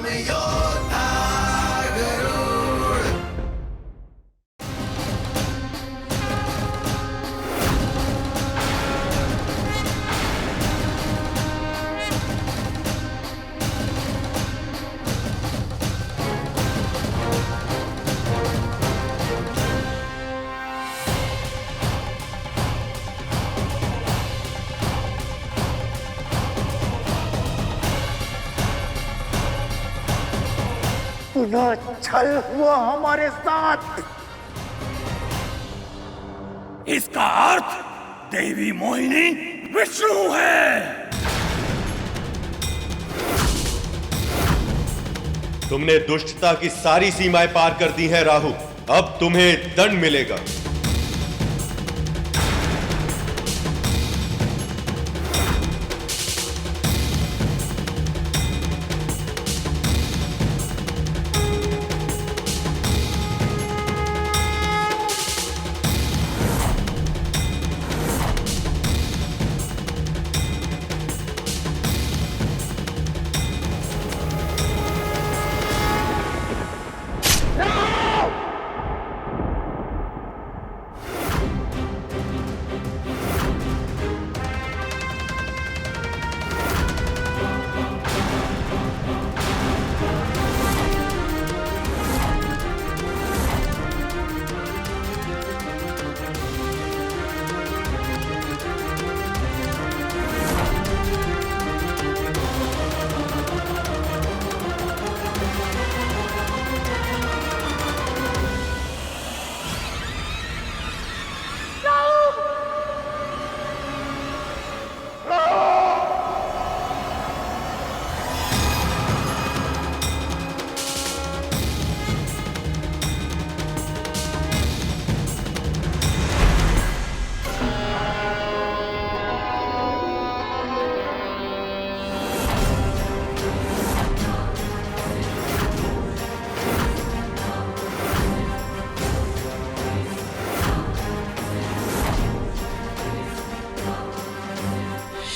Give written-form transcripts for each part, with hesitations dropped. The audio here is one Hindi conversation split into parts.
योद्धा गरुड़। पुनः छल हुआ हमारे साथ। इसका अर्थ देवी मोहिनी विष्णु है। तुमने दुष्टता की सारी सीमाएं पार कर दी हैं राहु, अब तुम्हें दंड मिलेगा।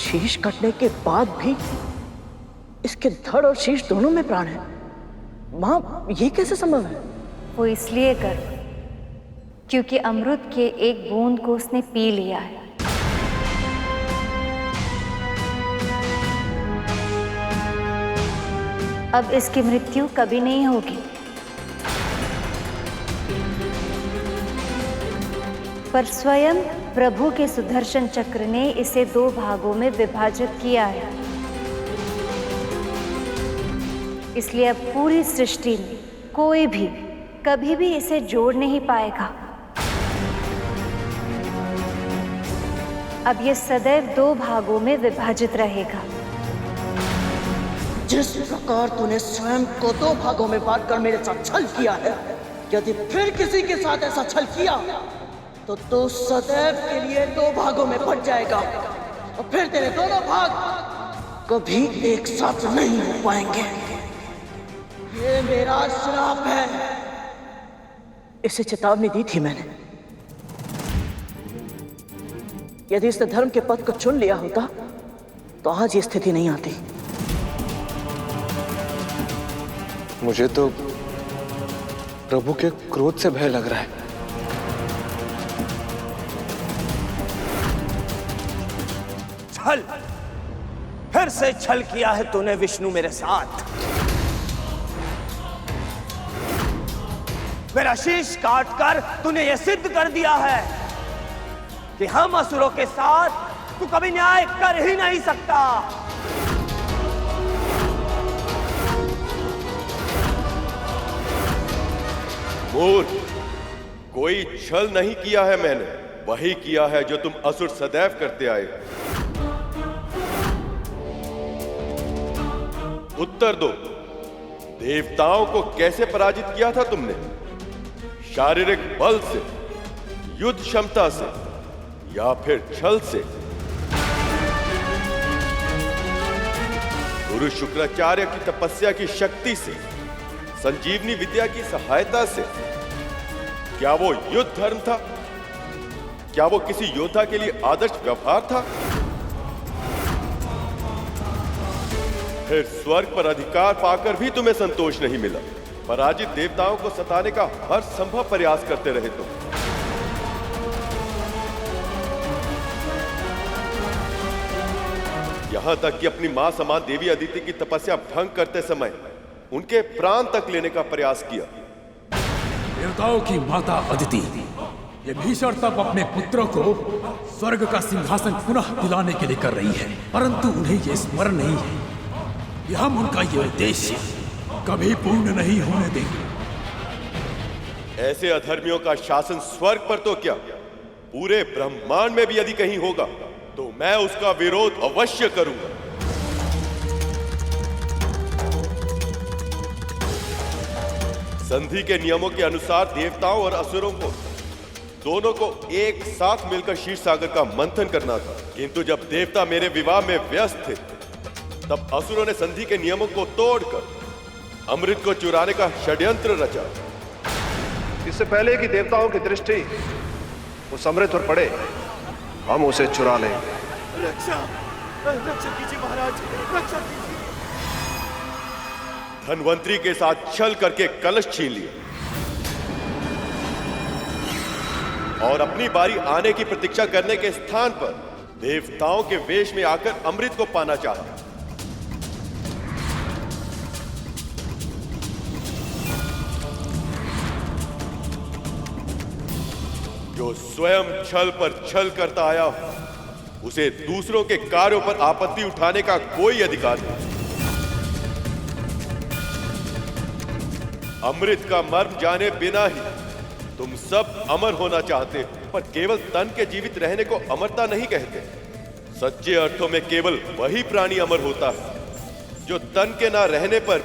शीश कटने के बाद भी इसके धड़ और शीश दोनों में प्राण है। माँ, ये कैसे संभव है? वो इसलिए कर क्योंकि अमृत के एक बूंद को उसने पी लिया है। अब इसकी मृत्यु कभी नहीं होगी, पर स्वयं प्रभु के सुदर्शन चक्र ने इसे 2 भागों में विभाजित किया है। इसलिए अब पूरी सृष्टि में कोई भी कभी भी इसे जोड़ नहीं पाएगा। अब ये सदैव 2 भागों में विभाजित रहेगा। जिस प्रकार तूने स्वयं को 2 भागों में बांटकर मेरे साथ छल किया है, यदि फिर किसी के साथ ऐसा छल किया तो तू सदैव के लिए 2 भागों में बट जाएगा और फिर तेरे दोनों भाग कभी एक साथ नहीं हो पाएंगे। ये मेरा श्राप है। इसे चेतावनी दी थी मैंने। यदि इसने धर्म के पथ को चुन लिया होता तो आज ये स्थिति नहीं आती। मुझे तो प्रभु के क्रोध से भय लग रहा है। छल, फिर से छल किया है तूने विष्णु मेरे साथ। मेरा शीश काटकर तूने यह सिद्ध कर दिया है कि हम असुरों के साथ तू कभी न्याय कर ही नहीं सकता। मूर्ख, कोई छल नहीं किया है मैंने, वही किया है जो तुम असुर सदैव करते आए। उत्तर दो, देवताओं को कैसे पराजित किया था तुमने? शारीरिक बल से, युद्ध क्षमता से, या फिर छल से? गुरु शुक्राचार्य की तपस्या की शक्ति से, संजीवनी विद्या की सहायता से? क्या वो युद्ध धर्म था? क्या वो किसी योद्धा के लिए आदर्श व्यवहार था? फिर स्वर्ग पर अधिकार पाकर भी तुम्हें संतोष नहीं मिला। पराजित देवताओं को सताने का हर संभव प्रयास करते रहे तुम। यहां तक कि अपनी मां समान देवी अदिति की तपस्या भंग करते समय उनके प्राण तक लेने का प्रयास किया। देवताओं की माता अदिति, ये भीषण तप अपने पुत्रों को स्वर्ग का सिंहासन पुनः दिलाने के लिए कर रही है, परंतु उन्हें ये स्मरण नहीं है कि हम उनका ये उद्देश्य कभी पूर्ण नहीं होने देंगे। ऐसे अधर्मियों का शासन स्वर्ग पर तो क्या, पूरे ब्रह्मांड में भी यदि कहीं होगा तो मैं उसका विरोध अवश्य करूंगा। संधि के नियमों के अनुसार देवताओं और असुरों को दोनों को एक साथ मिलकर क्षीर सागर का मंथन करना था, किंतु जब देवता मेरे विवाह में व्यस्त थे तब असुरों ने संधि के नियमों को तोड़कर अमृत को चुराने का षड्यंत्र रचा। इससे पहले कि देवताओं की दृष्टि उस अमृत पर पड़े, हम उसे चुरा लें। रक्षा कीजिए महाराज, रक्षा कीजिए। धनवंतरी के साथ छल करके कलश छीन लिए और अपनी बारी आने की प्रतीक्षा करने के स्थान पर देवताओं के वेश में आकर अमृत को पाना चाहा। जो स्वयं छल पर छल करता आया हो, उसे दूसरों के कार्यों पर आपत्ति उठाने का कोई अधिकार नहीं। अमृत का मर्म जाने बिना ही तुम सब अमर होना चाहते हो, पर केवल तन के जीवित रहने को अमरता नहीं कहते। सच्चे अर्थों में केवल वही प्राणी अमर होता है जो तन के ना रहने पर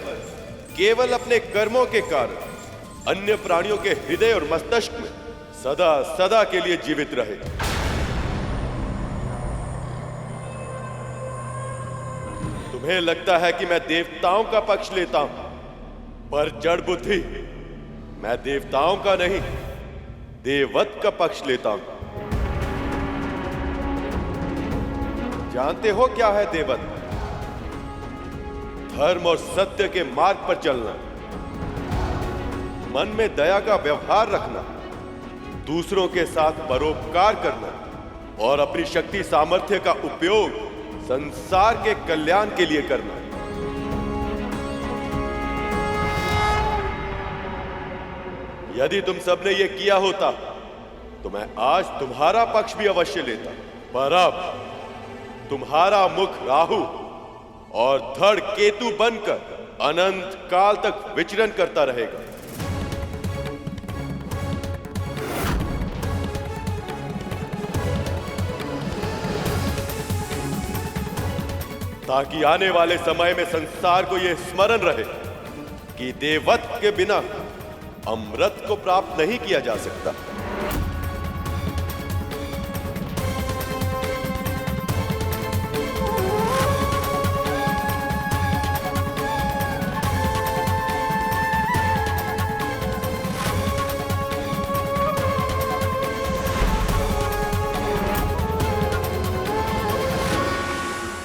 केवल अपने कर्मों के कारण अन्य प्राणियों के हृदय और मस्तिष्क में सदा सदा के लिए जीवित रहे। तुम्हें लगता है कि मैं देवताओं का पक्ष लेता हूं, पर जड़ बुद्धि, मैं देवताओं का नहीं, देववत का पक्ष लेता हूं। जानते हो क्या है देवत? धर्म और सत्य के मार्ग पर चलना, मन में दया का व्यवहार रखना, दूसरों के साथ परोपकार करना और अपनी शक्ति सामर्थ्य का उपयोग संसार के कल्याण के लिए करना। यदि तुम सबने ये किया होता तो मैं आज तुम्हारा पक्ष भी अवश्य लेता, पर अब तुम्हारा मुख राहु और धड़ केतु बनकर अनंत काल तक विचरण करता रहेगा। ताकि आने वाले समय में संसार को यह स्मरण रहे कि देववत के बिना अमृत को प्राप्त नहीं किया जा सकता।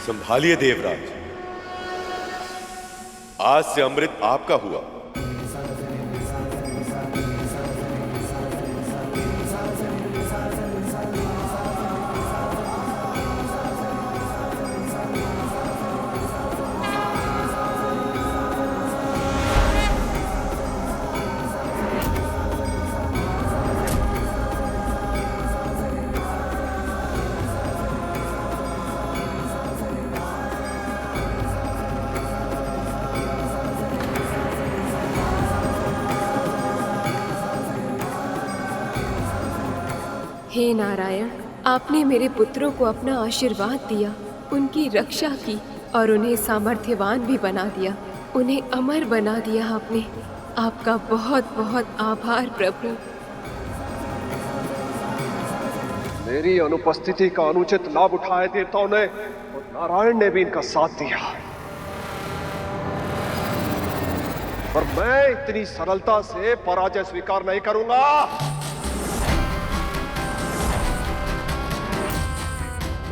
संभालिए देवराज, आज से अमृत आपका हुआ। हे नारायण, आपने मेरे पुत्रों को अपना आशीर्वाद दिया, उनकी रक्षा की और उन्हें सामर्थ्यवान भी बना दिया, उन्हें अमर बना दिया आपने। आपका बहुत बहुत आभार प्रभु। मेरी अनुपस्थिति का अनुचित लाभ उठाए देवताओं ने और नारायण ने भी इनका साथ दिया, पर मैं इतनी सरलता से पराजय स्वीकार नहीं करूंगा।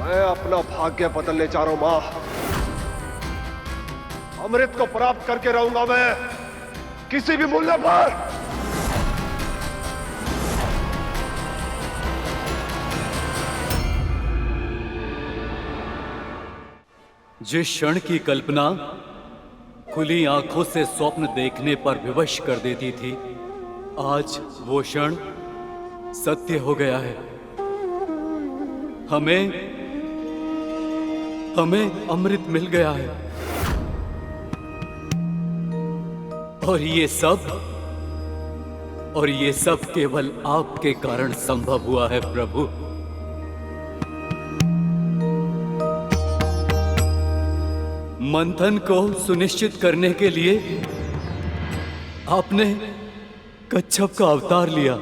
मैं अपना भाग्य बदलने जा रहा हूं मां। अमृत को प्राप्त करके रहूंगा मैं, किसी भी मूल्य पर। जिस क्षण की कल्पना खुली आंखों से स्वप्न देखने पर विवश कर देती थी, आज वो क्षण सत्य हो गया है। हमें अमृत मिल गया है, और ये सब केवल आपके कारण संभव हुआ है प्रभु। मंथन को सुनिश्चित करने के लिए आपने कच्छप का अवतार लिया।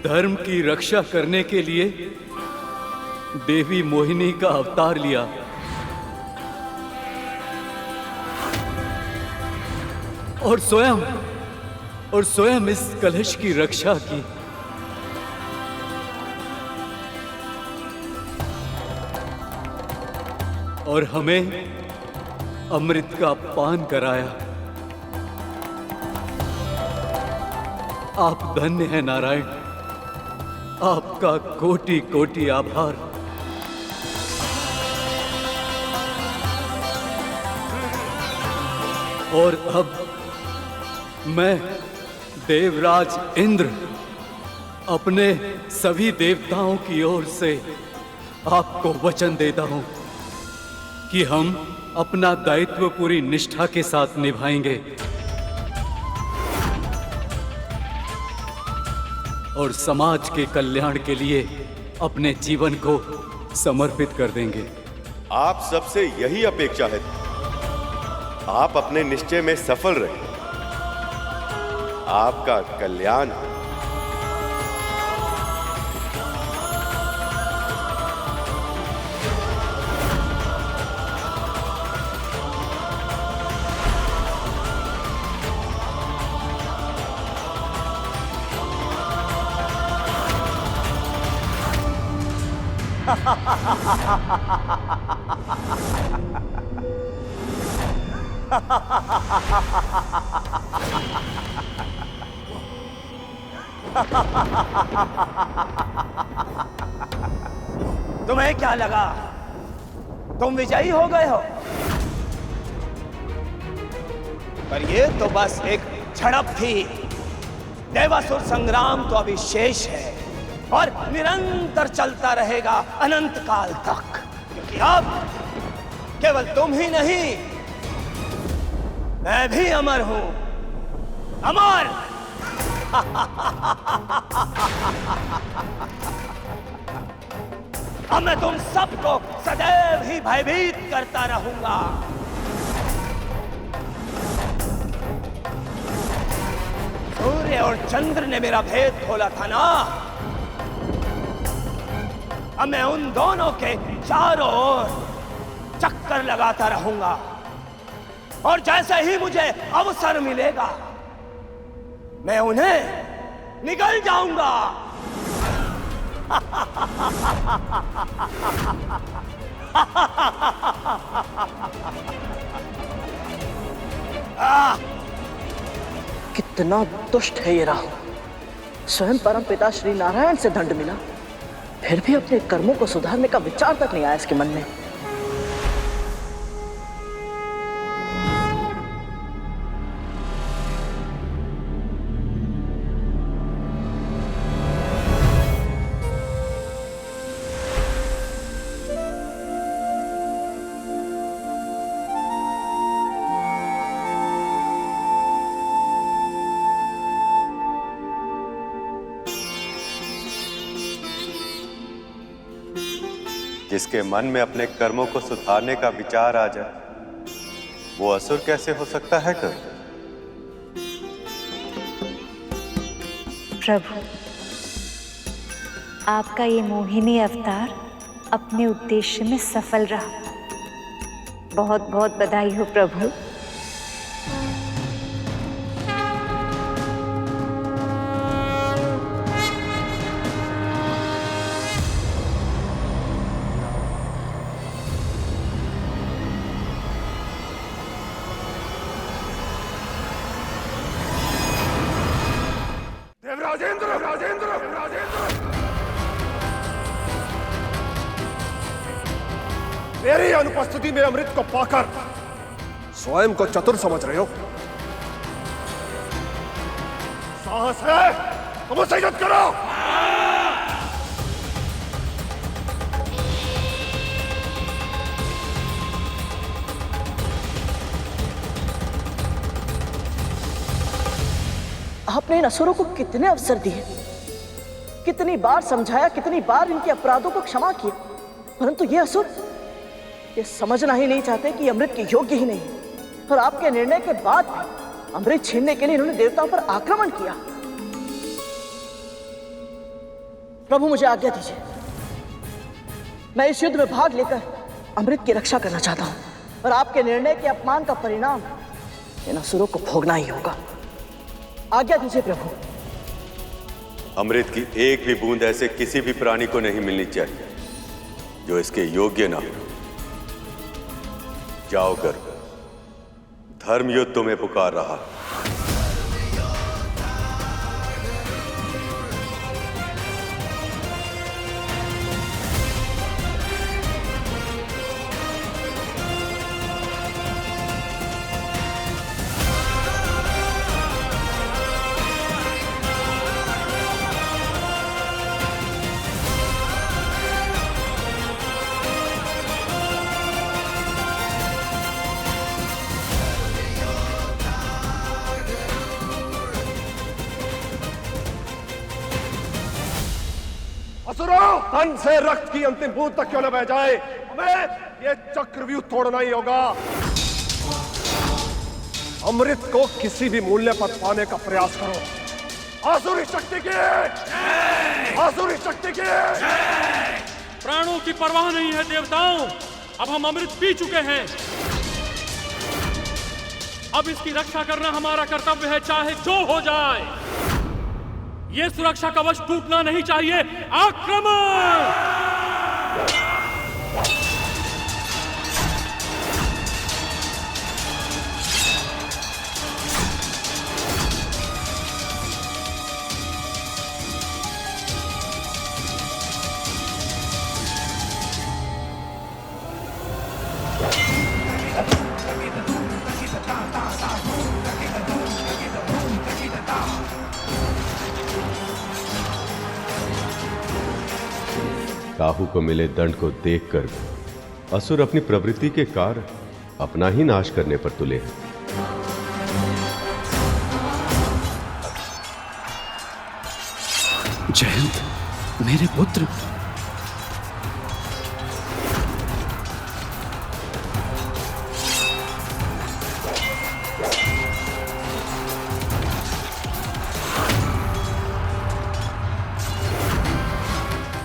धर्म की रक्षा करने के लिए देवी मोहिनी का अवतार लिया, और स्वयं इस कलश की रक्षा की। और हमें अमृत का पान कराया। आप धन्य हैं नारायण, आपका कोटि कोटि आभार। और अब मैं देवराज इंद्र अपने सभी देवताओं की ओर से आपको वचन देता हूं कि हम अपना दायित्व पूरी निष्ठा के साथ निभाएंगे और समाज के कल्याण के लिए अपने जीवन को समर्पित कर देंगे। आप सबसे यही अपेक्षा है, आप अपने निश्चय में सफल रहें। आपका कल्याण हो। तुम्हें क्या लगा तुम विजयी हो गए हो? पर ये तो बस एक झड़प थी। देवासुर संग्राम तो अभी शेष है और निरंतर चलता रहेगा अनंत काल तक, क्योंकि अब केवल तुम ही नहीं, मैं भी अमर हूं। अमर! अब मैं तुम सबको सदैव ही भयभीत करता रहूंगा। सूर्य और चंद्र ने मेरा भेद खोला था ना, अब मैं उन दोनों के चारों ओर चक्कर लगाता रहूंगा, और जैसे ही मुझे अवसर मिलेगा मैं उन्हें निगल जाऊंगा। कितना दुष्ट है ये राहु। स्वयं परमपिता श्री नारायण से दंड मिला, फिर भी अपने कर्मों को सुधारने का विचार तक नहीं आया इसके मन में। जिसके मन में अपने कर्मों को सुधारने का विचार आ जाए, वो असुर कैसे हो सकता है कभी? प्रभु, आपका ये मोहिनी अवतार अपने उद्देश्य में सफल रहा। बहुत बहुत बधाई हो प्रभु। मेरी अनुपस्थिति में अमृत को पाकर स्वयं को चतुर समझ रहे हो? साहस है तो मुझसे युद्ध करो। आपने इन असुरों को कितने अवसर दिए, कितनी बार समझाया, कितनी बार इनके अपराधों को क्षमा किया, परंतु ये असुर ये समझना ही नहीं चाहते कि अमृत के योग्य ही नहीं। और आपके निर्णय के बाद भी अमृत छीनने के लिए इन्होंने देवताओं पर आक्रमण किया। प्रभु मुझे आज्ञा दीजिए, मैं इस युद्ध में भाग लेकर अमृत की रक्षा करना चाहता हूं, और आपके निर्णय के अपमान का परिणाम इन असुरों को भोगना ही होगा। आज्ञा दीजिए प्रभु। अमृत की एक भी बूंद ऐसे किसी भी प्राणी को नहीं मिलनी चाहिए जो इसके योग्य ना हो। जाओ कर, धर्म युद्ध तुम्हें पुकार रहा। असुरों, तन से रक्त की अंतिम बूंद तक क्यों न बह जाए, हमें ये चक्रव्यूह तोड़ना ही होगा। अमृत को किसी भी मूल्य पर पाने का प्रयास करो। आसुरी शक्ति की, आसुरी शक्ति की। प्राणों की परवाह नहीं है देवताओं, अब हम अमृत पी चुके हैं। अब इसकी रक्षा करना हमारा कर्तव्य है, चाहे जो हो जाए। ये सुरक्षा कवच टूटना नहीं चाहिए। आक्रमण! राहु को मिले दंड को देखकर असुर अपनी प्रवृत्ति के कारण अपना ही नाश करने पर तुले हैं। जयंत, मेरे पुत्र,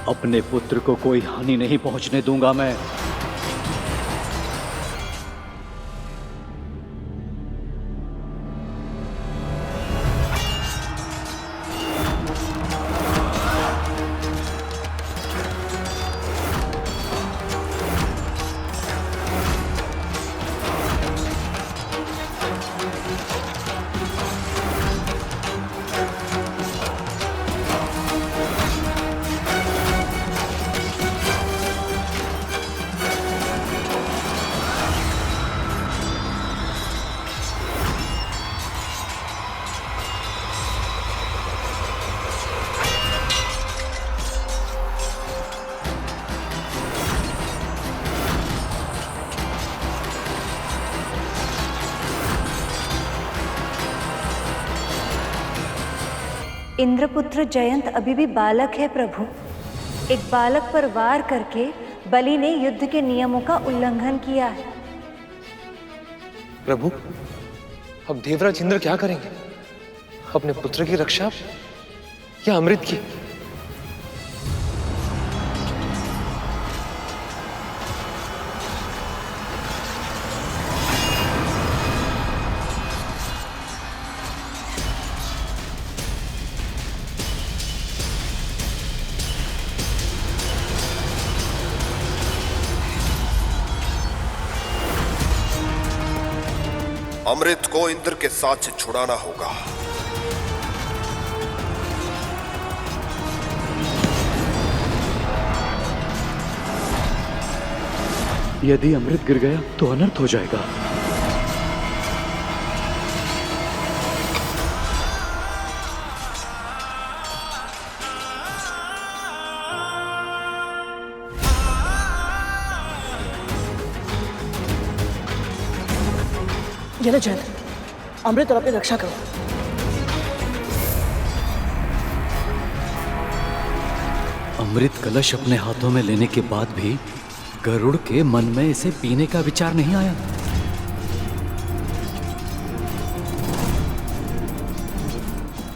अपने पुत्र को कोई हानि नहीं पहुंचने दूंगा मैं। इंद्रपुत्र जयंत अभी भी बालक है प्रभु। एक बालक पर वार करके बलि ने युद्ध के नियमों का उल्लंघन किया है। प्रभु, अब देवराज इंद्र क्या करेंगे? अपने पुत्र की रक्षा या अमृत की? अमृत को इंद्र के साथ से छुड़ाना होगा। यदि अमृत गिर गया तो अनर्थ हो जाएगा। ये ले जैन, अमृत और अपनी रक्षा करो। अमृत कलश अपने हाथों में लेने के बाद भी गरुड़ के मन में इसे पीने का विचार नहीं आया।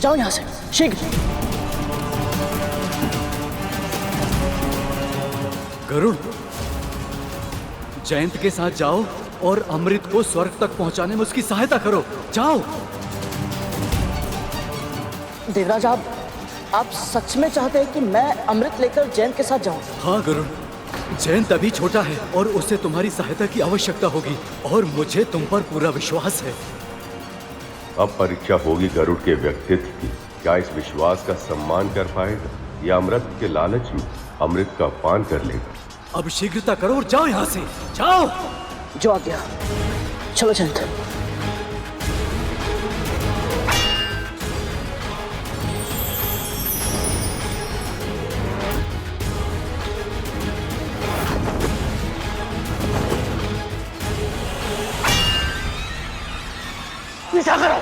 जाओ यहां से शीघ्र। गरुड़, जयंत के साथ जाओ और अमृत को स्वर्ग तक पहुंचाने में उसकी सहायता करो। जाओ। देवराज, आप सच में चाहते हैं कि मैं अमृत लेकर जयंत के साथ जाऊं? हाँ गरुड़, जयंत अभी छोटा है और उसे तुम्हारी सहायता की आवश्यकता होगी और मुझे तुम पर पूरा विश्वास है। अब परीक्षा होगी गरुड़ के व्यक्तित्व की। क्या इस विश्वास का सम्मान कर पाएगा या अमृत के लालच में अमृत का पान कर लेगा? अब शीघ्रता करो और जाओ यहाँ से, जाओ। जो आ गया, चलो जयंत। पीछा करो।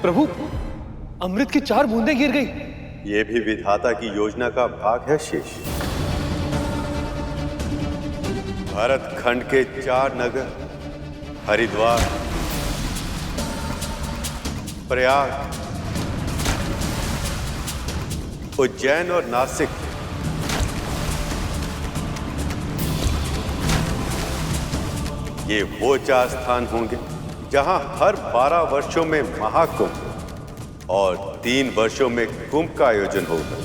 प्रभु, अमृत की 4 बूंदें गिर गई। ये भी विधाता की योजना का भाग है शेष। भारत खंड के 4 नगर हरिद्वार, प्रयाग, उज्जैन और नासिक ये वो 4 स्थान होंगे जहां हर 12 वर्षों में महाकुंभ और 3 वर्षों में कुंभ का आयोजन होगा।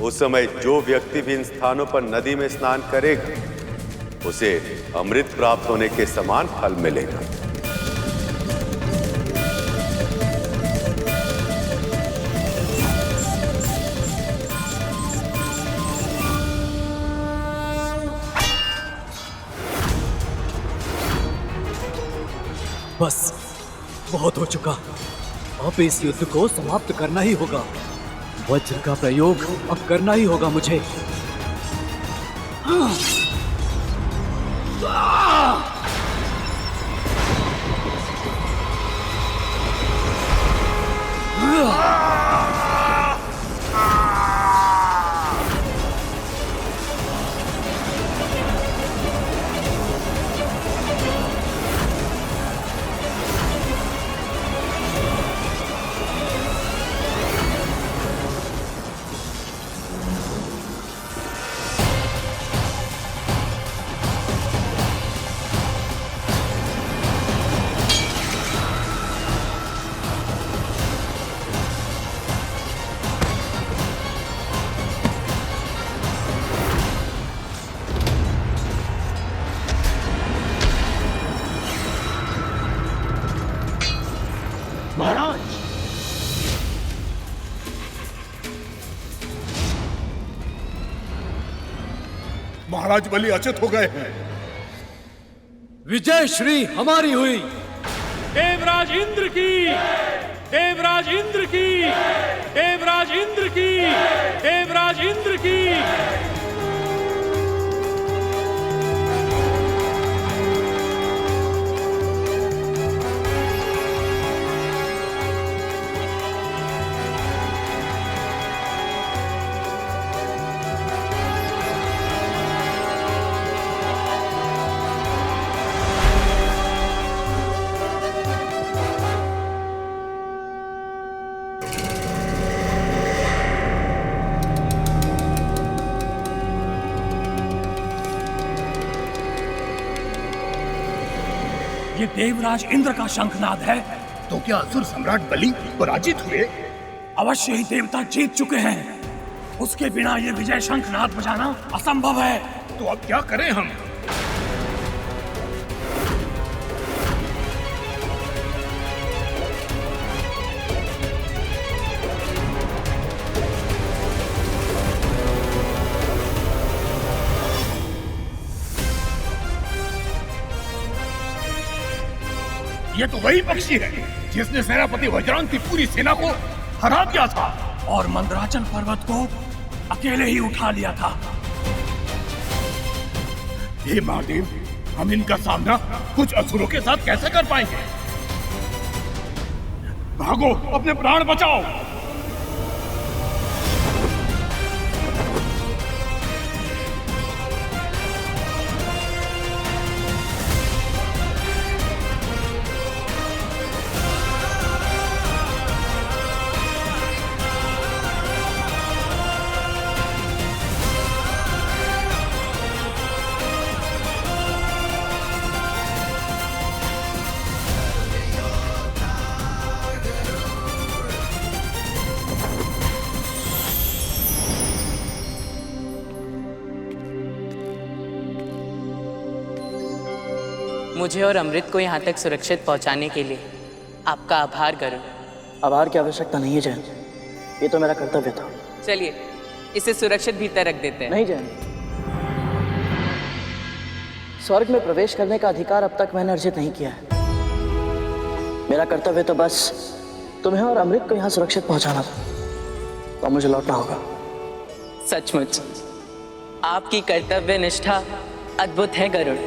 उस समय जो व्यक्ति भी इन स्थानों पर नदी में स्नान करेगा उसे अमृत प्राप्त होने के समान फल मिलेगा। बस बहुत हो चुका। अब इस युद्ध को समाप्त करना ही होगा। वज्र का प्रयोग अब करना ही होगा मुझे। महाराज, महाराज बलि अचित हो गए हैं। विजय श्री हमारी हुई। देवराज इंद्र की, देवराज इंद्र की, देवराज इंद्र की, देवराज इंद्र की। ये देवराज इंद्र का शंखनाद है। तो क्या असुर सम्राट बलि पराजित हुए? अवश्य ही देवता जीत चुके हैं। उसके बिना ये विजय शंखनाद बजाना असंभव है। तो अब क्या करें हम? ये तो वही पक्षी है जिसने सेनापति वज्रांग की पूरी सेना को हरा दिया था और मंदराचल पर्वत को अकेले ही उठा लिया था। हे महादेव, हम इनका सामना कुछ असुरों के साथ कैसे कर पाएंगे? भागो, अपने प्राण बचाओ। मुझे और अमृत को यहाँ तक सुरक्षित पहुँचाने के लिए आपका आभार गरुड़। आभार की आवश्यकता नहीं है जैन, ये तो मेरा कर्तव्य था। चलिए इसे सुरक्षित भीतर रख देते हैं। नहीं जैन, स्वर्ग में प्रवेश करने का अधिकार अब तक मैंने अर्जित नहीं किया है। मेरा कर्तव्य तो बस तुम्हें और अमृत को यहाँ सुरक्षित पहुँचाना था, तो मुझे लौटना होगा। सचमुच आपकी कर्तव्य निष्ठा अद्भुत है गरुड़।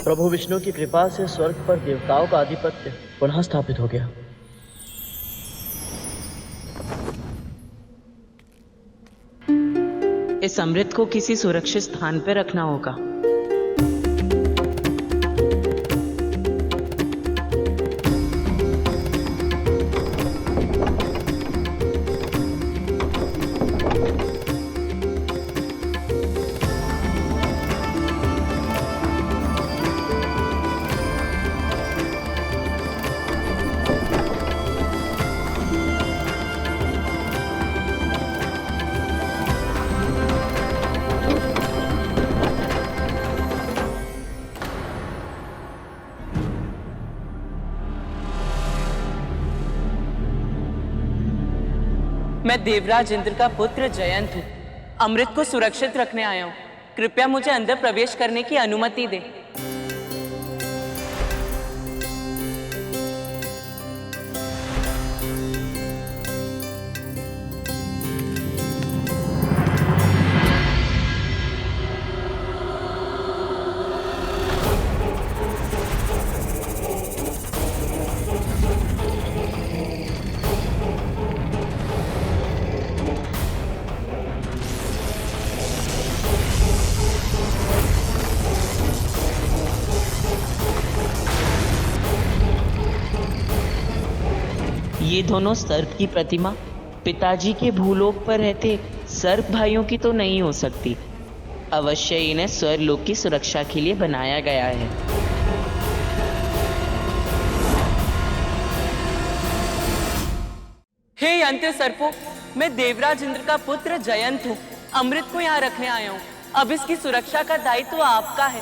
प्रभु विष्णु की कृपा से स्वर्ग पर देवताओं का आधिपत्य पुनः स्थापित हो गया। इस अमृत को किसी सुरक्षित स्थान पर रखना होगा। मैं देवराज इंद्र का पुत्र जयंत हूँ। अमृत को सुरक्षित रखने आया हूँ। कृपया मुझे अंदर प्रवेश करने की अनुमति दें। ये दोनों सर्प की प्रतिमा पिताजी के भूलोक पर रहते सर्प भाइयों की तो नहीं हो सकती। अवश्य इन्हें स्वर्लोक की सुरक्षा के लिए बनाया गया है। हे अंत्य सर्पों, मैं देवराज इंद्र का पुत्र जयंत हूँ। अमृत को यहाँ रखने आया हूँ। अब इसकी सुरक्षा का दायित्व आपका है।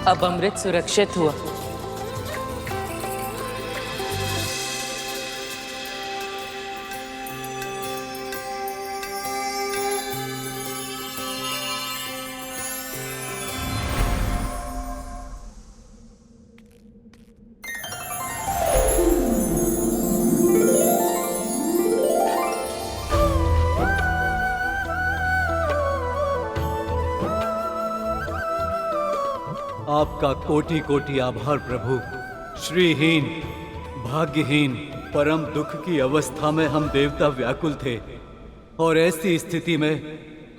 अब अमृत सुरक्षित हुआ। आपका कोटि कोटि आभार प्रभु। श्रीहीन, भाग्यहीन, परम दुख की अवस्था में हम देवता व्याकुल थे और ऐसी स्थिति में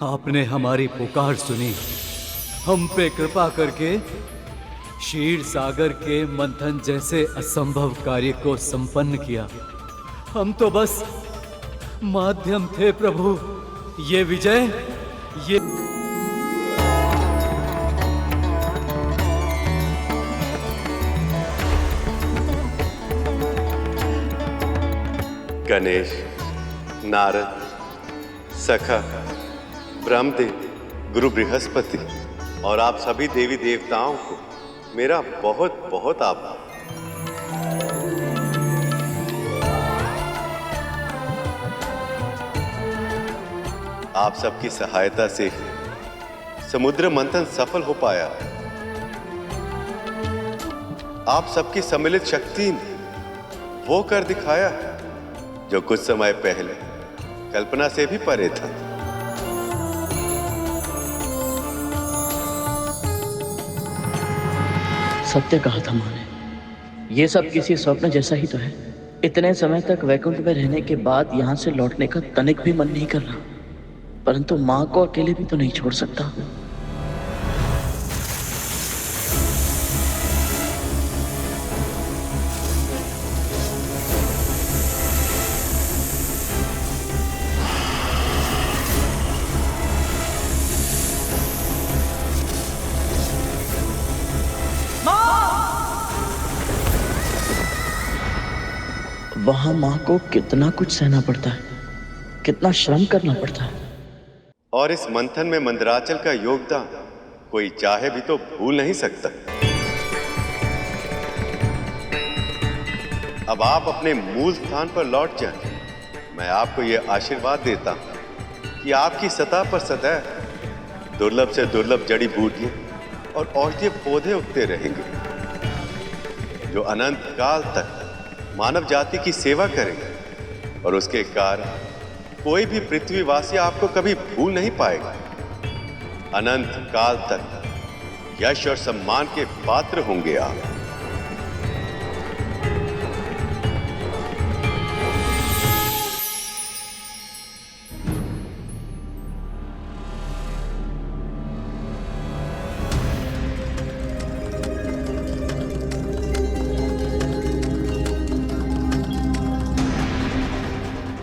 आपने हमारी पुकार सुनी। हम पे कृपा करके क्षीर सागर के मंथन जैसे असंभव कार्य को संपन्न किया। हम तो बस माध्यम थे प्रभु। ये विजय, ये गणेश, नारद, सखा, ब्रह्मदेव, गुरु बृहस्पति और आप सभी देवी देवताओं को मेरा बहुत बहुत आभार। आप सबकी सहायता से समुद्र मंथन सफल हो पाया। आप सबकी सम्मिलित शक्ति ने वो कर दिखाया जो कुछ समय पहले कल्पना से भी परे था। सत्य कहा था माँ ने, ये सब किसी स्वप्न जैसा ही तो है। इतने समय तक वैकुंठ में रहने के बाद यहाँ से लौटने का तनिक भी मन नहीं कर रहा, परंतु माँ को अकेले भी तो नहीं छोड़ सकता। वहां माँ को कितना कुछ सहना पड़ता है, कितना श्रम करना पड़ता है। और इस मंथन में मंदराचल का योगदान कोई चाहे भी तो भूल नहीं सकता। अब आप अपने मूल स्थान पर लौट जाएं। मैं आपको यह आशीर्वाद देता हूं कि आपकी सतह पर सदैव दुर्लभ से दुर्लभ जड़ी बूटियां और औषधीय पौधे उगते रहेंगे, जो अनंत काल तक मानव जाति की सेवा करेंगे। और उसके कारण कोई भी पृथ्वीवासी आपको कभी भूल नहीं पाएगा। अनंत काल तक यश और सम्मान के पात्र होंगे आप।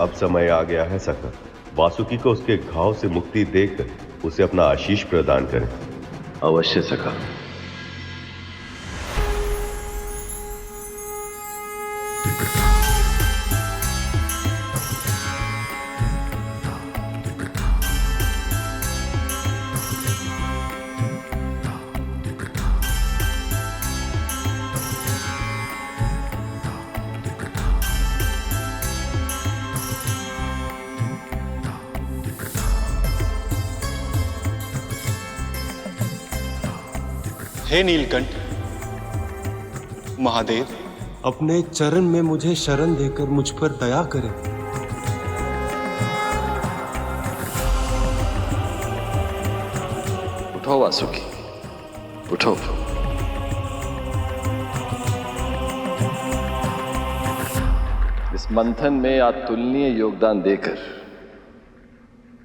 अब समय आ गया है सखा, वासुकी को उसके घाव से मुक्ति देकर उसे अपना आशीष प्रदान करें। अवश्य सखा। हे नीलकंठ, महादेव, अपने चरण में मुझे शरण देकर मुझ पर दया करें। उठो वासुकी, उठो। इस मंथन में अतुलनीय योगदान देकर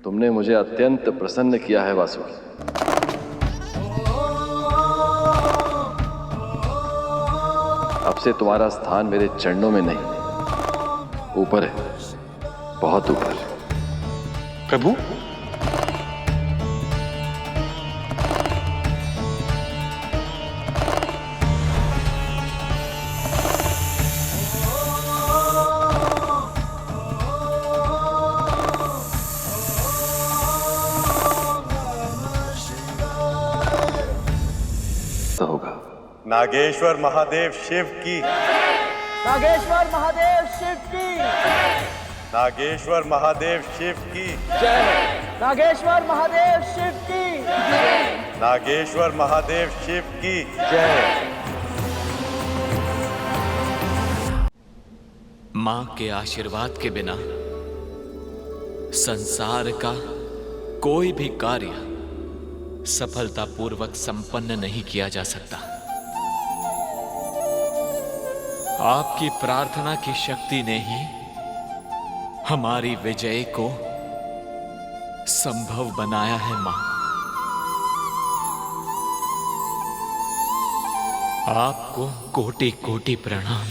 तुमने मुझे अत्यंत प्रसन्न किया है वासुकी। अब से तुम्हारा स्थान मेरे चरणों में नहीं, ऊपर है, बहुत ऊपर। प्रभु, नागेश्वर महादेव शिव की। नागेश्वर महादेव शिव की। नागेश्वर महादेव शिव की जय। नागेश्वर महादेव शिव की जय। नागेश्वर महादेव शिव की जय। मां के आशीर्वाद के बिना संसार का कोई भी कार्य सफलतापूर्वक संपन्न नहीं किया जा सकता। आपकी प्रार्थना की शक्ति ने ही हमारी विजय को संभव बनाया है मां। आपको कोटि कोटि प्रणाम।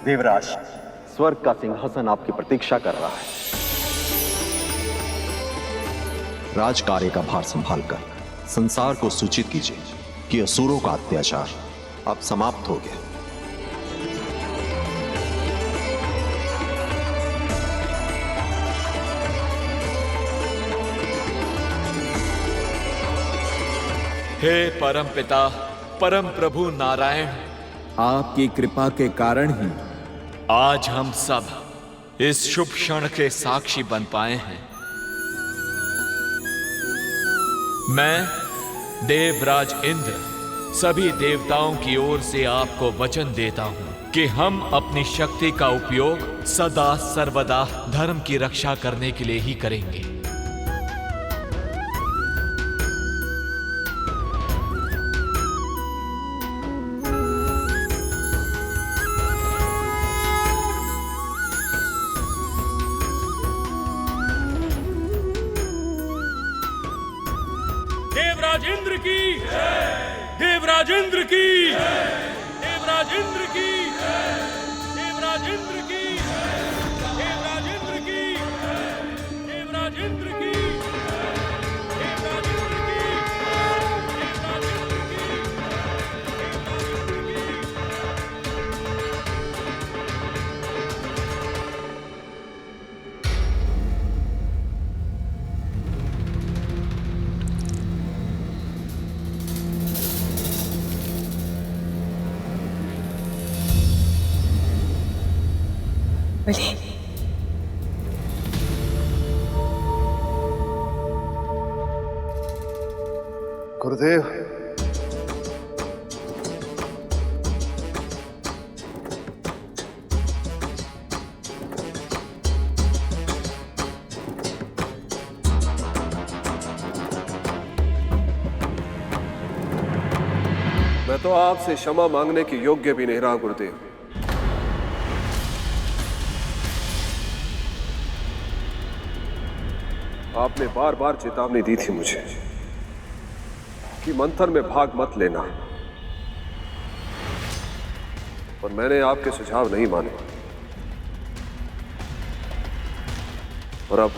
देवराज, स्वर्ग का सिंहासन आपकी प्रतीक्षा कर रहा है। राजकार्य का भार संभालकर संसार को सूचित कीजिए कि असुरों का अत्याचार अब समाप्त हो गया। हे परमपिता, परम प्रभु नारायण, आपकी कृपा के कारण ही आज हम सब इस शुभ क्षण के साक्षी बन पाए हैं। मैं देवराज इंद्र सभी देवताओं की ओर से आपको वचन देता हूं कि हम अपनी शक्ति का उपयोग सदा सर्वदा धर्म की रक्षा करने के लिए ही करेंगे। देवराज इंद्र की, देवराज इंद्र की, देवराज इंद्र की, देवराज इंद्र की, देवराज इंद्र की, देवराज इंद्र की, देवराज इंद्र की, देवराज गुरुदेव, मैं तो आपसे क्षमा मांगने के योग्य भी नहीं रहा गुरुदेव। आपने बार बार चेतावनी दी थी मुझे कि मंथन में भाग मत लेना, और मैंने आपके सुझाव नहीं माने। और अब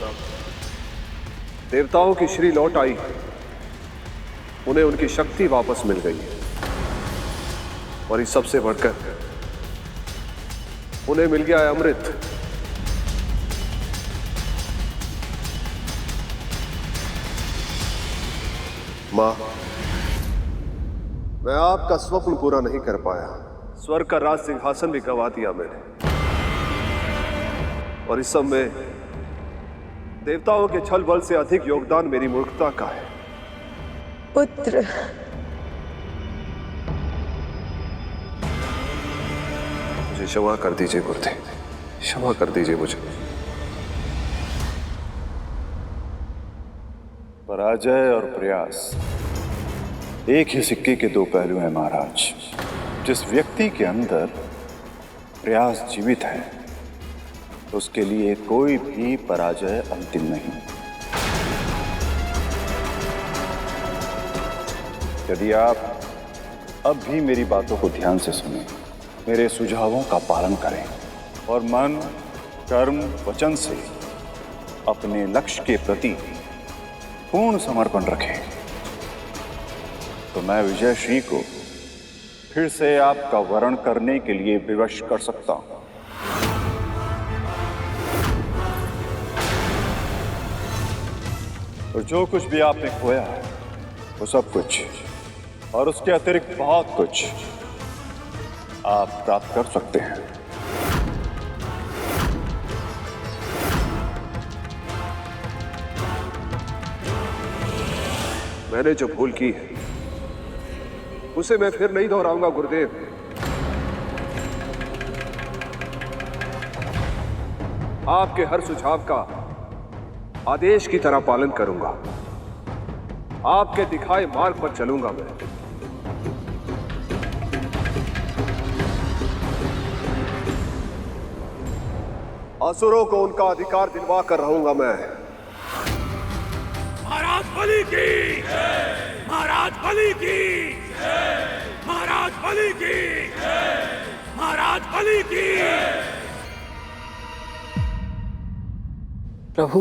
देवताओं की श्री लौट आई, उन्हें उनकी शक्ति वापस मिल गई है। और इस सबसे बढ़कर उन्हें मिल गया है अमृत। मां, मैं आपका स्वप्न पूरा नहीं कर पाया। स्वर्ग का राज सिंहासन भी गंवा दिया मैंने, और इस सब में देवताओं के छल बल से अधिक योगदान मेरी मूर्खता का है। पुत्र, मुझे क्षमा कर दीजिए गुरुदेव, क्षमा कर दीजिए मुझे। पराजय और प्रयास एक ही सिक्के के दो पहलू हैं महाराज। जिस व्यक्ति के अंदर प्रयास जीवित है उसके लिए कोई भी पराजय अंतिम नहीं। यदि आप अब भी मेरी बातों को ध्यान से सुनें, मेरे सुझावों का पालन करें और मन, कर्म, वचन से अपने लक्ष्य के प्रति पूर्ण समर्पण रखें, तो मैं विजय श्री को फिर से आपका वरण करने के लिए विवश कर सकता हूं। और जो कुछ भी आपने खोया है वो सब कुछ और उसके अतिरिक्त बहुत कुछ आप प्राप्त कर सकते हैं। मैंने जो भूल की है उसे मैं फिर नहीं दोहराऊंगा गुरुदेव। आपके हर सुझाव का आदेश की तरह पालन करूंगा। आपके दिखाए मार्ग पर चलूंगा मैं। असुरों को उनका अधिकार दिलवा कर रहूंगा मैं। महाराज बलि की, महाराज बलि की, महाराज बलि की, महाराज बलि की। प्रभु,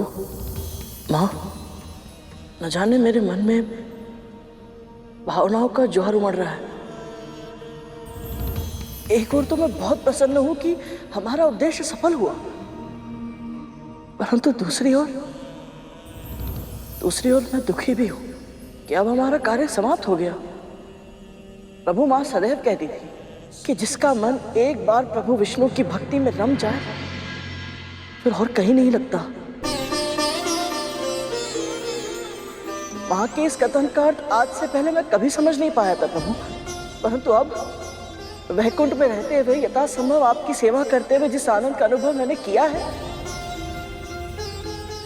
मां, न जाने मेरे मन में भावनाओं का ज्वार उमड़ रहा है। एक ओर तो मैं बहुत प्रसन्न हूं कि हमारा उद्देश्य सफल हुआ, परंतु दूसरी ओर मैं दुखी भी हूं कि अब हमारा कार्य समाप्त हो गया। प्रभु, मां सदैव कहती थी कि जिसका मन एक बार प्रभु विष्णु की भक्ति में रम जाए फिर और कहीं नहीं लगता। मां के इस कथन का अर्थ आज से पहले मैं कभी समझ नहीं पाया था प्रभु, परंतु अब वैकुंठ में रहते हुए यथासंभव आपकी सेवा करते हुए जिस आनंद का अनुभव मैंने किया है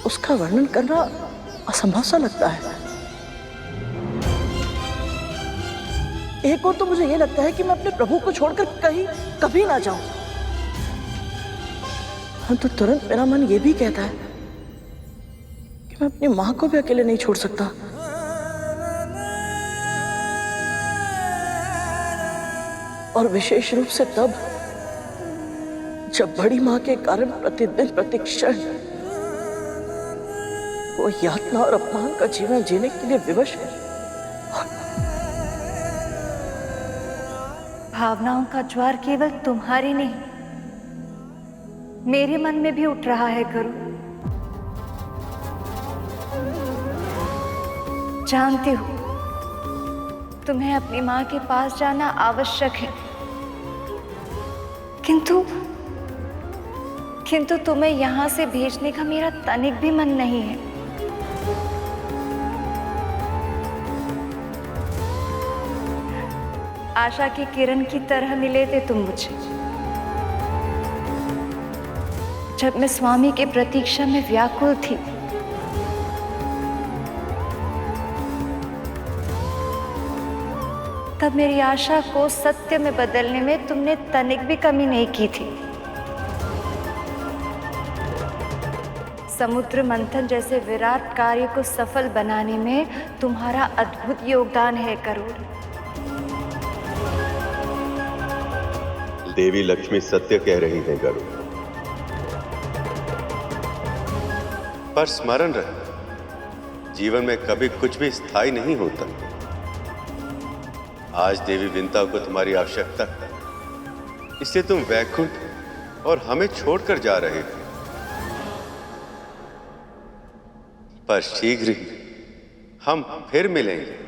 उसका वर्णन करना असंभव सा लगता है। एक और तो मुझे यह लगता है कि मैं अपने प्रभु को छोड़कर कहीं कभी ना जाऊं, परंतु तुरंत मेरा मन यह भी कहता है कि मैं अपनी मां को भी अकेले नहीं छोड़ सकता। और विशेष रूप से तब जब बड़ी मां के कारण प्रतिदिन प्रतिक्षण वो यातना और अपमान का जीवन जीने के लिए विवश है। भावनाओं का ज्वार केवल तुम्हारी नहीं, मेरे मन में भी उठ रहा है गुरु। जानती हूं तुम्हें अपनी मां के पास जाना आवश्यक है, किंतु तुम्हें यहां से भेजने का मेरा तनिक भी मन नहीं है। आशा की किरण की तरह मिले थे तुम मुझे जब मैं स्वामी के प्रतीक्षा में व्याकुल थी। तब मेरी आशा को सत्य में बदलने में तुमने तनिक भी कमी नहीं की थी। समुद्र मंथन जैसे विराट कार्य को सफल बनाने में तुम्हारा अद्भुत योगदान है करुण। देवी लक्ष्मी सत्य कह रही हैं गरुड़, पर स्मरण रहे जीवन में कभी कुछ भी स्थायी नहीं होता। आज देवी विंता को तुम्हारी आवश्यकता है, इसलिए तुम वैकुंठ और हमें छोड़कर जा रहे हो। पर शीघ्र ही हम फिर मिलेंगे।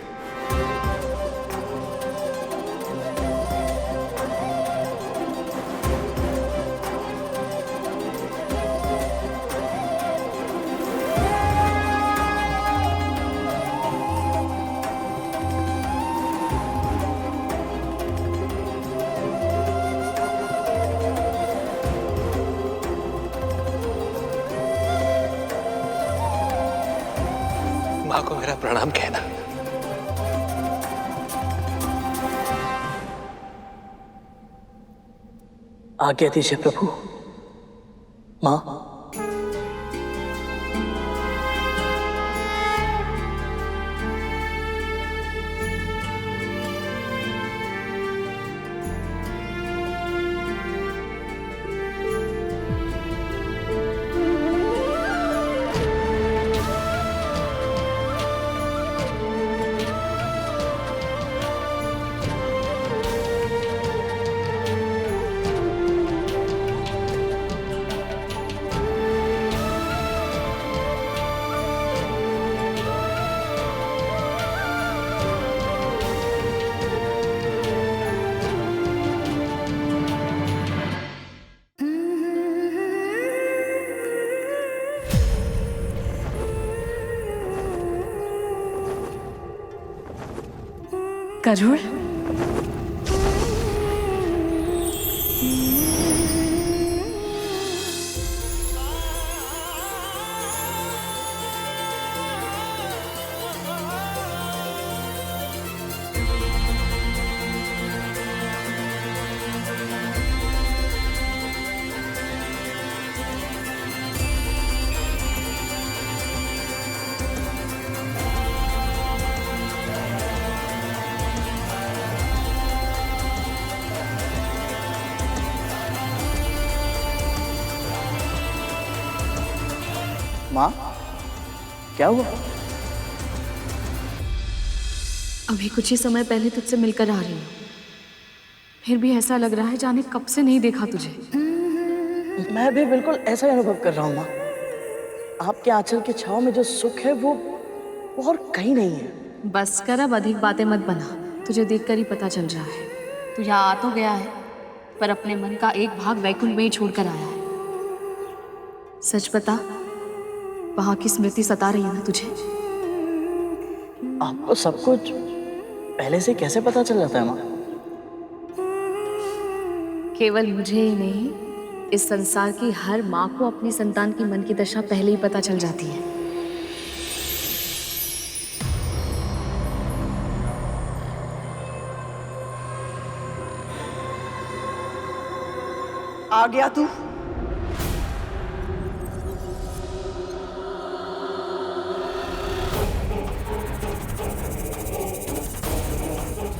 माँ को मेरा प्रणाम कहना। आज्ञा दीजिए प्रभु। माँ, गरुड़, माँ, क्या हुआ? अभी कुछ ही समय पहले तुझसे मिलकर आ रही हूँ, फिर भी ऐसा लग रहा है जाने कब से नहीं देखा तुझे। मैं भी बिल्कुल ऐसा ही अनुभव कर रहा हूँ माँ। आपके आंचल की छांव में जो सुख है वो और कहीं नहीं है। बस कर, अब अधिक बातें मत बना। तुझे देखकर ही पता चल रहा है तू यहाँ आ तो गया है, पर अपने मन का एक भाग वैकुंठ में ही छोड़कर आया है। सच बता, वहां की स्मृति सता रही है ना तुझे? आपको सब कुछ पहले से कैसे पता चल जाता है माँ? केवल मुझे ही नहीं, इस संसार की हर माँ को अपनी संतान की मन की दशा पहले ही पता चल जाती है। आ गया तू?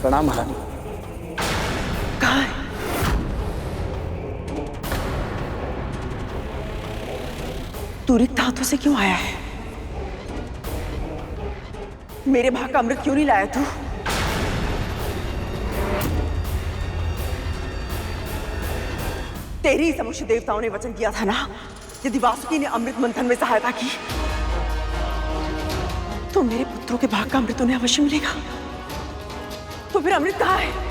प्रणाम महारानी। कहाँ है? तू रिक्त हाथों से क्यों आया है? मेरे भाग का अमृत क्यों नहीं लाया तू? तेरी समक्ष देवताओं ने वचन किया था ना, यदि वासुकी ने अमृत मंथन में सहायता की तो मेरे पुत्रों के भाग का अमृत उन्हें अवश्य मिलेगा। तो फिर अमृत कहाँ है?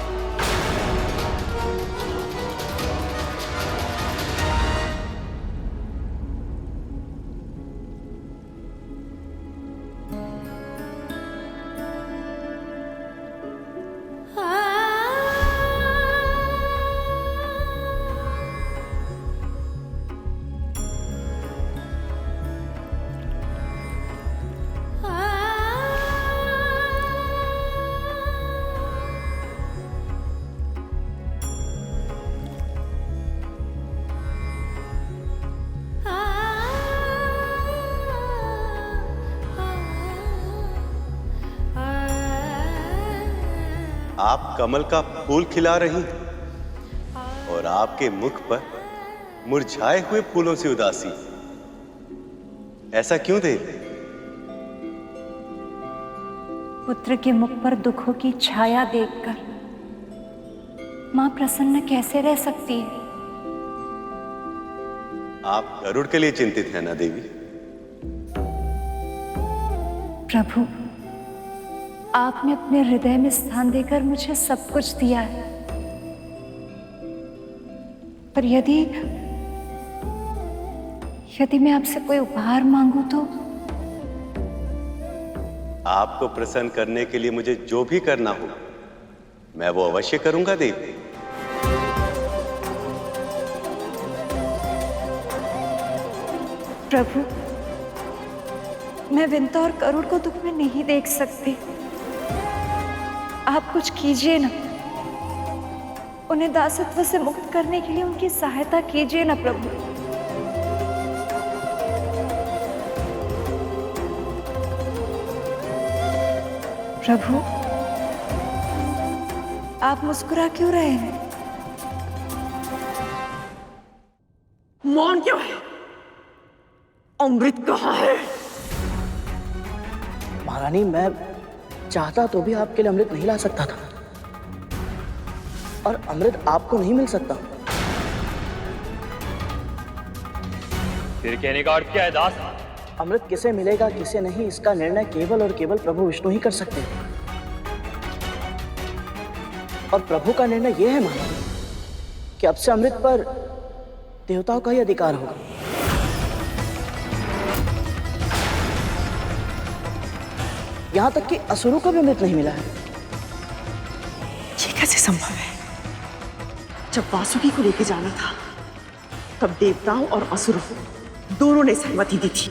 आप कमल का फूल खिला रही हैं और आपके मुख पर मुरझाए हुए फूलों से उदासी। ऐसा क्यों देवी? पुत्र के मुख पर दुखों की छाया देखकर माँ प्रसन्न कैसे रह सकती है? आप गरुड़ के लिए चिंतित हैं ना देवी? प्रभु, आपने अपने हृदय में स्थान देकर मुझे सब कुछ दिया है, पर यदि मैं आपसे कोई उपहार मांगू तो? आपको प्रसन्न करने के लिए मुझे जो भी करना हो मैं वो अवश्य करूंगा देवी। प्रभु, मैं विंता और करुण को दुख में नहीं देख सकती। आप कुछ कीजिए ना, उन्हें दासत्व से मुक्त करने के लिए उनकी सहायता कीजिए ना प्रभु। प्रभु, आप मुस्कुरा क्यों रहे हैं? मौन क्यों है? अमृत कहाँ है? महारानी, मैं चाहता तो भी आपके लिए अमृत नहीं ला सकता था, और अमृत आपको नहीं मिल सकता। फिर कहने का अर्थ क्या है दास? अमृत किसे मिलेगा किसे नहीं, इसका निर्णय केवल और केवल प्रभु विष्णु ही कर सकते हैं। और प्रभु का निर्णय यह है महारानी कि अब से अमृत पर देवताओं का ही अधिकार होगा। यहां तक कि असुरों को भी अमृत नहीं मिला है। ये कैसे संभव है? जब वासुकी को लेके जाना था तब देवताओं और असुरों दोनों ने सहमति दी थी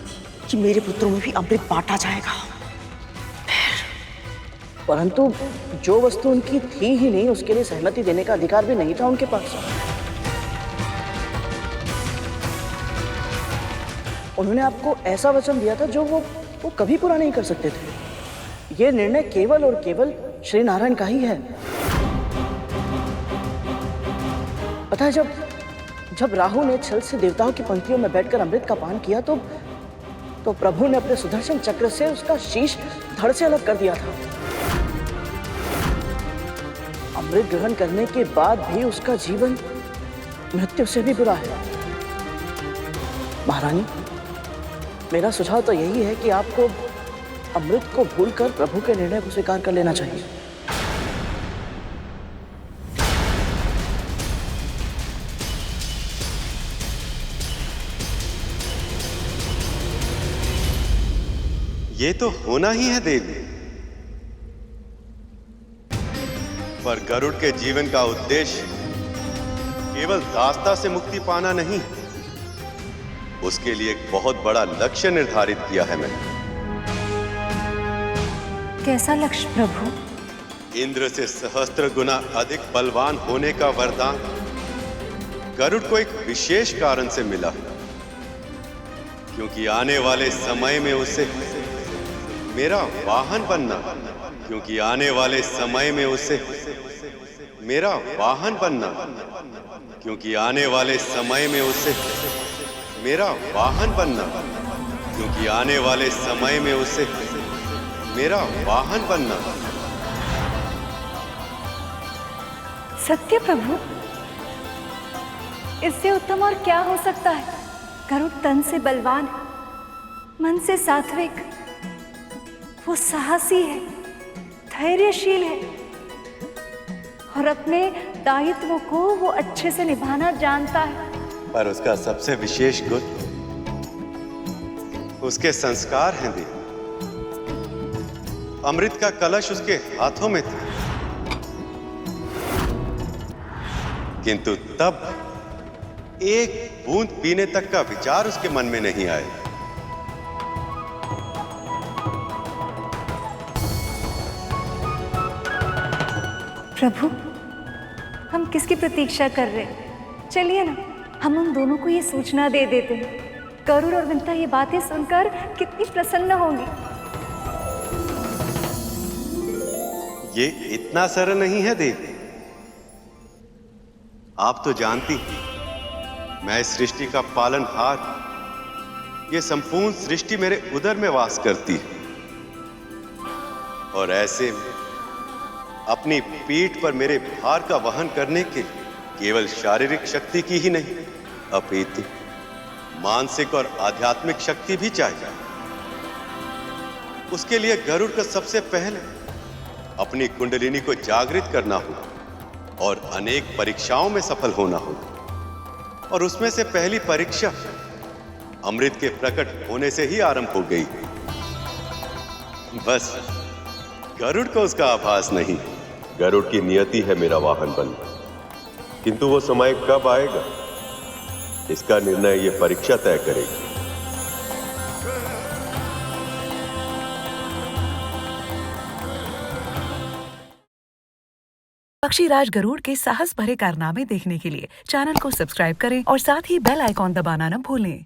कि मेरे पुत्रों में भी अमृत बांटा जाएगा। परंतु जो वस्तु उनकी थी ही नहीं, उसके लिए सहमति देने का अधिकार भी नहीं था उनके पास। उन्होंने आपको ऐसा वचन दिया था जो वो कभी पूरा नहीं कर सकते थे। यह निर्णय केवल और केवल श्री नारायण का ही है। पता है, जब राहु ने छल से देवताओं की पंक्तियों में बैठकर अमृत का पान किया तो प्रभु ने अपने सुदर्शन चक्र से उसका शीश धड़ से अलग कर दिया था। अमृत ग्रहण करने के बाद भी उसका जीवन मृत्यु से भी बुरा है। महारानी, मेरा सुझाव तो यही है कि आपको अमृत को भूलकर प्रभु के निर्णय को स्वीकार कर लेना चाहिए। ये तो होना ही है देवी, पर गरुड़ के जीवन का उद्देश्य केवल दासता से मुक्ति पाना नहीं, उसके लिए एक बहुत बड़ा लक्ष्य निर्धारित किया है मैंने। कैसा लक्ष्य प्रभु? इंद्र से सहस्त्र गुना अधिक बलवान होने का वरदान गरुड़ को एक विशेष कारण से मिला, क्योंकि आने वाले समय में उसे मेरा वाहन बनना, क्योंकि आने वाले समय में उसे मेरा वाहन बनना, क्योंकि आने वाले समय में उसे मेरा वाहन बनना, क्योंकि आने वाले समय में उसे मेरा वाहन बनना। सत्य प्रभु, इससे उत्तम और क्या हो सकता है? गरुड़ तन से बलवान, मन से सात्विक, वो साहसी है, धैर्यशील है और अपने दायित्वों को वो अच्छे से निभाना जानता है। पर उसका सबसे विशेष गुण उसके संस्कार हैं देवी। अमृत का कलश उसके हाथों में था, किंतु तब एक बूंद पीने तक का विचार उसके मन में नहीं आया। प्रभु, हम किसकी प्रतीक्षा कर रहे हैं? चलिए ना, हम उन दोनों को ये सूचना दे देते हैं। गरुड़ और विंता ये बातें सुनकर कितनी प्रसन्न होंगी। ये इतना सरल नहीं है देवी। आप तो जानती हैं, मैं इस सृष्टि का पालनहार। ये संपूर्ण सृष्टि मेरे उदर में वास करती है, और ऐसे में अपनी पीठ पर मेरे भार का वहन करने के केवल शारीरिक शक्ति की ही नहीं, अपितु मानसिक और आध्यात्मिक शक्ति भी चाहिए। उसके लिए गरुड़ को सबसे पहले अपनी कुंडलिनी को जागृत करना होगा और अनेक परीक्षाओं में सफल होना होगा। और उसमें से पहली परीक्षा अमृत के प्रकट होने से ही आरंभ हो गई। बस गरुड़ को उसका आभास नहीं। गरुड़ की नियति है मेरा वाहन बनना, किंतु वो समय कब आएगा इसका निर्णय ये परीक्षा तय करेगी। पक्षीराज गरुड़ के साहस भरे कारनामे देखने के लिए चैनल को सब्सक्राइब करें और साथ ही बेल आइकॉन दबाना न भूलें।